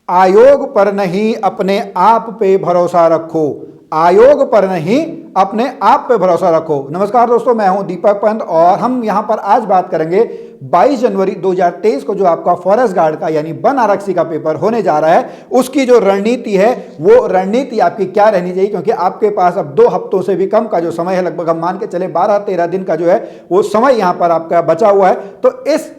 आयोग पर नहीं अपने आप पे भरोसा रखो, आयोग पर नहीं अपने आप पे भरोसा रखो। नमस्कार दोस्तों, मैं हूं दीपक पंत और हम यहां पर आज बात करेंगे 22 जनवरी 2023 को जो आपका फॉरेस्ट गार्ड का यानी वन आरक्षी का पेपर होने जा रहा है, उसकी जो रणनीति है वो रणनीति आपकी क्या रहनी चाहिए, क्योंकि आपके पास अब 2 हफ्तों से भी कम का जो समय है, लगभग हम मान के चले 12-13 दिन का जो है वो समय यहां पर आपका बचा हुआ है। तो इस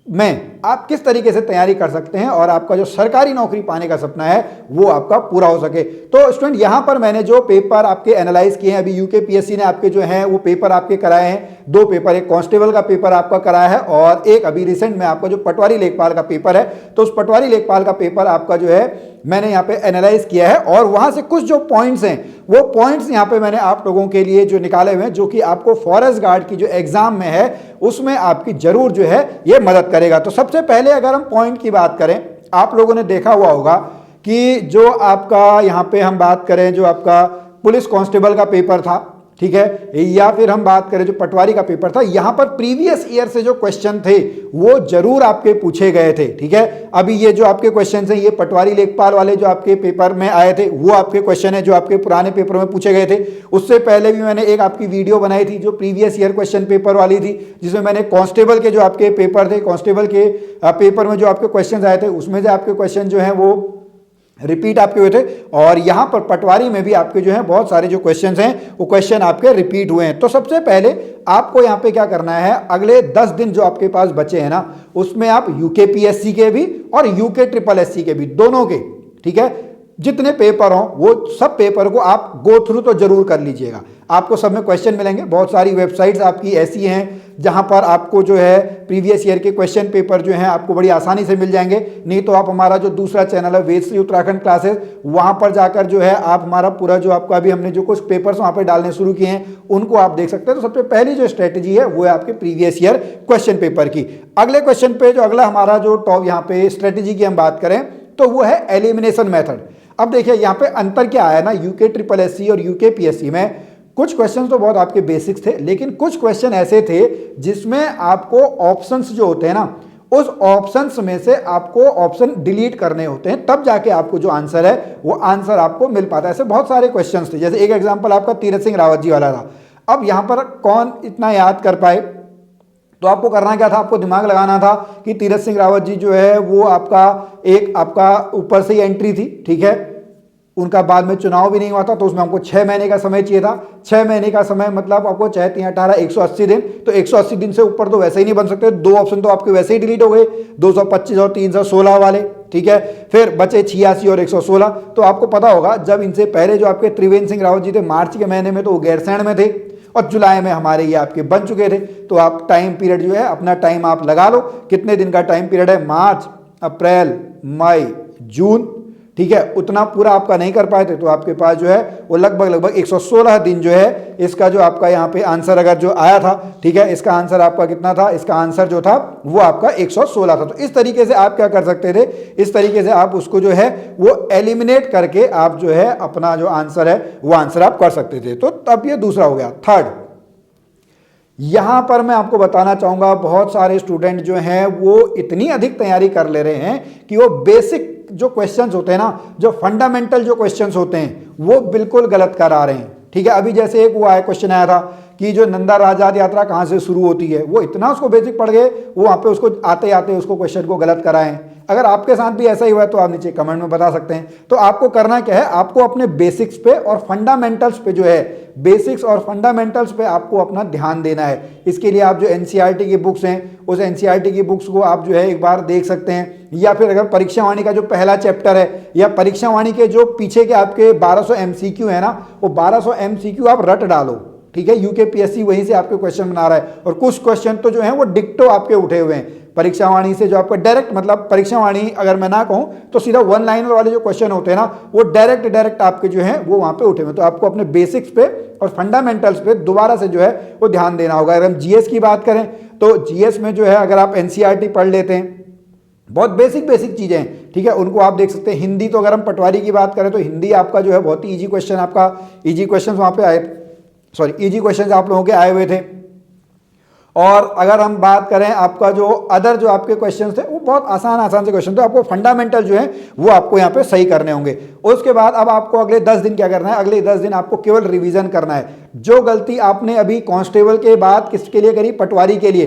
में आप किस तरीके से तैयारी कर सकते हैं और आपका जो सरकारी नौकरी पाने का सपना है वो आपका पूरा हो सके। तो स्टूडेंट, यहां पर मैंने जो पेपर आपके एनालाइज किए हैं, अभी यूकेपीएससी ने आपके जो हैं वो पेपर आपके कराए हैं, 2 पेपर, एक कांस्टेबल का पेपर आपका कराया है और एक अभी रिसेंट में आपका जो पटवारी लेखपाल का पेपर है। तो उस पटवारी लेखपाल का पेपर आपका जो है मैंने यहाँ पे एनालाइज किया है और वहां से कुछ जो पॉइंट्स हैं वो पॉइंट्स यहाँ पे मैंने आप लोगों के लिए जो निकाले हुए हैं, जो कि आपको फॉरेस्ट गार्ड की जो एग्जाम में है उसमें आपकी जरूर जो है ये मदद करेगा। तो सबसे पहले अगर हम पॉइंट की बात करें, आप लोगों ने देखा हुआ होगा कि जो आपका यहाँ पे हम बात करें, जो आपका पुलिस कांस्टेबल का पेपर था, ठीक है, या फिर हम बात करें जो पटवारी का पेपर था, यहां पर प्रीवियस ईयर से जो क्वेश्चन थे वो जरूर आपके पूछे गए थे। ठीक है, अभी ये जो आपके क्वेश्चन हैं ये पटवारी लेखपाल वाले जो आपके पेपर में आए थे वो आपके क्वेश्चन है जो आपके पुराने पेपर में पूछे गए थे। उससे पहले भी मैंने एक आपकी वीडियो बनाई थी जो प्रीवियस ईयर क्वेश्चन पेपर वाली थी, जिसमें मैंने कांस्टेबल के जो आपके पेपर थे, कांस्टेबल के पेपर में जो आपके क्वेश्चन आए थे उसमें से आपके क्वेश्चन जो है वो रिपीट आपके हुए थे और यहां पर पटवारी में भी आपके जो है बहुत सारे जो क्वेश्चंस हैं वो क्वेश्चन आपके रिपीट हुए हैं। तो सबसे पहले आपको यहां पे क्या करना है, अगले 10 दिन जो आपके पास बचे हैं ना, उसमें आप यूकेपीएससी के भी और यूके ट्रिपल एससी के भी, दोनों के, ठीक है, जितने पेपर हों वो सब पेपर को आप गो थ्रू तो जरूर कर लीजिएगा। आपको सब में क्वेश्चन मिलेंगे, बहुत सारी वेबसाइट्स आपकी ऐसी हैं जहां पर आपको जो है प्रीवियस ईयर के क्वेश्चन पेपर जो हैं आपको बड़ी आसानी से मिल जाएंगे। नहीं तो आप हमारा जो दूसरा चैनल है वेदश्री उत्तराखंड क्लासेस, वहां पर जाकर जो है आप हमारा पूरा जो आपका अभी हमने जो कुछ पेपर्स वहां पर डालने शुरू किए हैं उनको आप देख सकते हैं। तो सबसे पहली जो स्ट्रेटेजी है वो है आपके प्रीवियस ईयर क्वेश्चन पेपर की। अगले क्वेश्चन पे जो अगला हमारा जो टॉप यहाँ पे स्ट्रेटेजी की हम बात करें तो वो है एलिमिनेशन मेथड। अब देखिए यहाँ पे अंतर क्या आया ना, यूके ट्रिपल एससी और यूके पीएससी में कुछ क्वेश्चन तो बहुत आपके बेसिक्स थे, लेकिन कुछ क्वेश्चन ऐसे थे जिसमें आपको ऑप्शंस जो होते हैं ना, उस ऑप्शंस में से आपको ऑप्शन डिलीट करने होते हैं, तब जाके आपको जो आंसर है वो आंसर आपको मिल पाता है। ऐसे बहुत सारे क्वेश्चंस थे, जैसे एक एग्जांपल आपका तीरथ सिंह रावत जी वाला था। अब यहां पर कौन इतना याद कर पाए, तो आपको करना क्या था, आपको दिमाग लगाना था कि तीरथ सिंह रावत जी जो है वो आपका एक आपका ऊपर से ही एंट्री थी, ठीक है, उनका बाद में चुनाव भी नहीं हुआ था, तो उसमें हमको 6 महीने का समय चाहिए था। 6 महीने का समय मतलब आपको 6 3 18 180 दिन, तो 180 दिन से ऊपर तो वैसे ही नहीं बन सकते, 2 ऑप्शन तो आपके वैसे ही डिलीट हो गए, 225 और 316 वाले, ठीक है, फिर बचे 86 और 116। तो आपको पता होगा जब इनसे पहले जो आपके त्रिवेंद्र सिंह रावत जी थे मार्च के महीने में तो वो गैरसैंण में थे और जुलाई में हमारे ये आपके बन चुके थे। तो आप टाइम पीरियड जो है अपना टाइम आप लगा लो, कितने दिन का टाइम पीरियड है, मार्च अप्रैल मई जून, ठीक है, उतना पूरा आपका नहीं कर पाए थे, तो आपके पास जो है वो लगभग 116 दिन जो है इसका जो आपका यहाँ पे आंसर अगर जो आया था, ठीक है, इसका आंसर आपका कितना था, इसका आंसर जो था वो आपका 116 था। तो इस तरीके से आप क्या कर सकते थे, इस तरीके से आप उसको जो है वो एलिमिनेट करके आप जो है अपना जो आंसर है वो आंसर आप कर सकते थे। तो तब ये दूसरा हो गया। थर्ड, यहां पर मैं आपको बताना चाहूंगा बहुत सारे स्टूडेंट जो हैं वो इतनी अधिक तैयारी कर ले रहे हैं कि वो बेसिक जो क्वेश्चंस होते हैं ना, जो फंडामेंटल जो क्वेश्चंस होते हैं वो बिल्कुल गलत कर आ रहे हैं। ठीक है, अभी जैसे एक वो आया क्वेश्चन आया था कि जो नंदा राजाद यात्रा कहां से शुरू होती है, वो इतना उसको बेसिक पढ़ गए, वो वहां पे उसको आते आते उसको क्वेश्चन को गलत कराएं। अगर आपके साथ भी ऐसा ही हुआ है तो आप नीचे कमेंट में बता सकते हैं। तो आपको करना क्या है, आपको अपने बेसिक्स पे और फंडामेंटल्स पे जो है, बेसिक्स और फंडामेंटल्स पे आपको अपना ध्यान देना है। इसके लिए आप जो एनसीईआरटी की बुक्स हैं उस एनसीईआरटी की बुक्स को आप जो है एक बार देख सकते हैं, या फिर अगर परीक्षा वाणी का जो पहला चैप्टर है या परीक्षा वाणी के जो पीछे के आपके 1200 एमसीक्यू है ना, वो 1200 एमसीक्यू आप रट डालो, ठीक है, यूकेपीएससी वहीं से आपके क्वेश्चन बना रहा है और कुछ क्वेश्चन तो जो है वो डिक्टो आपके उठे हुए हैं परीक्षा वाणी से, जो आपका डायरेक्ट मतलब परीक्षा वाणी अगर मैं ना कहूं तो सीधा 1 लाइनर वाले जो क्वेश्चन होते हैं ना वो डायरेक्ट आपके जो है वो वहां पे उठे हुए। तो आपको अपने बेसिक्स पे और फंडामेंटल्स पे दोबारा से जो है वो ध्यान देना होगा। अगर हम जीएस की बात करें तो जीएस में जो है अगर आप एनसीईआरटी पढ़ लेते हैं, बहुत बेसिक चीजें हैं, ठीक है, उनको आप देख सकते हैं। हिंदी तो अगर हम पटवारी की बात करें तो हिंदी आपका जो है बहुत ही ईजी क्वेश्चन, आपका ईजी क्वेश्चन वहां पे आए, सॉरी ईजी क्वेश्चन आप लोगों के आए हुए थे। और अगर हम बात करें आपका जो अदर जो आपके क्वेश्चन थे वो बहुत आसान से क्वेश्चन थे, आपको फंडामेंटल जो है वो आपको यहाँ पे सही करने होंगे। उसके बाद अब आपको अगले 10 दिन क्या करना है, अगले 10 दिन आपको केवल रिवीजन करना है। जो गलती आपने अभी कांस्टेबल के बाद किसके लिए करी, पटवारी के लिए,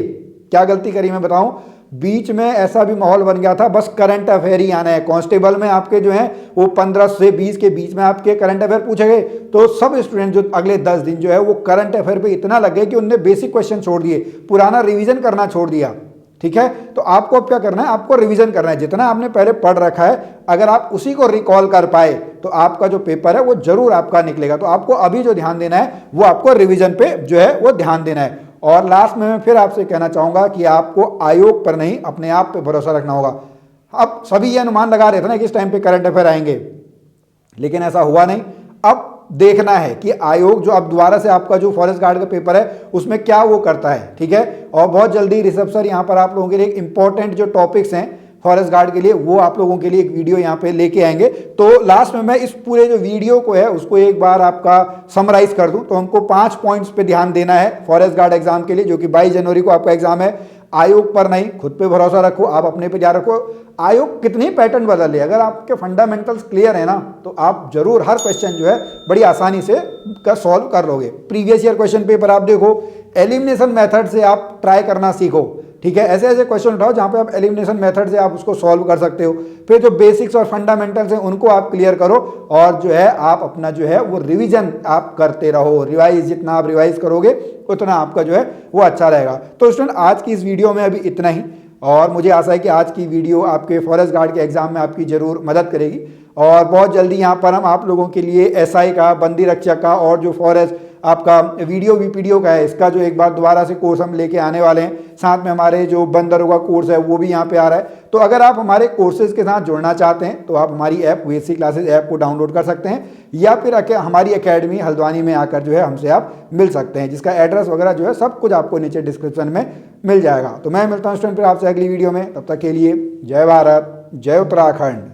क्या गलती करी मैं बताऊं, बीच में ऐसा भी माहौल बन गया था बस करंट अफेयर ही आना है। कांस्टेबल में आपके जो है वो 15 से 20 के बीच में आपके करंट अफेयर पूछे गए, तो सब स्टूडेंट जो अगले 10 दिन जो है वो करंट अफेयर पे इतना लग गए कि उनने बेसिक क्वेश्चन छोड़ दिए, पुराना रिवीजन करना छोड़ दिया। ठीक है, तो आपको अब क्या करना है, आपको रिवीजन करना है। जितना आपने पहले पढ़ रखा है अगर आप उसी को रिकॉल कर पाए तो आपका जो पेपर है वो जरूर आपका निकलेगा। तो आपको अभी जो ध्यान देना है वो आपको रिवीजन पे जो है वो ध्यान देना है। और लास्ट में मैं फिर आपसे कहना चाहूंगा कि आपको आयोग पर नहीं अपने आप पे भरोसा रखना होगा। अब सभी ये अनुमान लगा रहे थे ना कि इस टाइम पे करंट अफेयर आएंगे, लेकिन ऐसा हुआ नहीं। अब देखना है कि आयोग जो अब दोबारा से आपका जो फॉरेस्ट गार्ड का पेपर है उसमें क्या वो करता है। ठीक है, और बहुत जल्दी ऋषभ सर यहाँ पर आप लोगों के लिए एक इंपॉर्टेंट जो टॉपिक्स हैं फॉरेस्ट गार्ड के लिए वो आप लोगों के लिए एक वीडियो यहाँ पे लेके आएंगे। तो लास्ट में मैं इस पूरे जो वीडियो को है उसको एक बार आपका समराइज कर दूं तो हमको 5 पॉइंट्स पे ध्यान देना है फॉरेस्ट गार्ड एग्जाम के लिए, जो कि 22 जनवरी को आपका एग्जाम है। आयोग पर नहीं, खुद पे भरोसा रखो, आप अपने पे ध्यान रखो। आयोग कितनी पैटर्न बदल ले, अगर आपके फंडामेंटल्स क्लियर है ना तो आप जरूर हर क्वेश्चन जो है बड़ी आसानी से सॉल्व कर लोगे। प्रीवियस ईयर क्वेश्चन पेपर आप देखो, एलिमिनेशन मेथड से आप ट्राई करना सीखो। ठीक है, ऐसे ऐसे क्वेश्चन उठाओ जहां पे आप एलिमिनेशन मेथड से आप उसको सॉल्व कर सकते हो। फिर जो बेसिक्स और फंडामेंटल्स हैं उनको आप क्लियर करो और जो है आप अपना जो है वो रिवीजन आप करते रहो। रिवाइज जितना आप रिवाइज करोगे उतना आपका जो है वो अच्छा रहेगा। तो स्टूडेंट आज की इस वीडियो में अभी इतना ही, और मुझे आशा है कि आज की वीडियो आपके फॉरेस्ट गार्ड के एग्जाम में आपकी जरूर मदद करेगी। और बहुत जल्दी यहाँ पर हम आप लोगों के लिए एसआई का, बंदी रक्षक का और जो फॉरेस्ट आपका वीडियो वीपीडीओ का है इसका जो एक बार दोबारा से कोर्स हम लेके आने वाले हैं। साथ में हमारे जो बंदरों का कोर्स है वो भी यहाँ पे आ रहा है। तो अगर आप हमारे कोर्सेज के साथ जुड़ना चाहते हैं तो आप हमारी ऐप वीएससी क्लासेज ऐप को डाउनलोड कर सकते हैं, या फिर हमारी एकेडमी हल्द्वानी में आकर जो है हमसे आप मिल सकते हैं, जिसका एड्रेस वगैरह जो है सब कुछ आपको नीचे डिस्क्रिप्शन में मिल जाएगा। तो मैं मिलता हूँ स्टूडेंट फिर आपसे अगली वीडियो में, तब तक के लिए जय भारत, जय उत्तराखंड।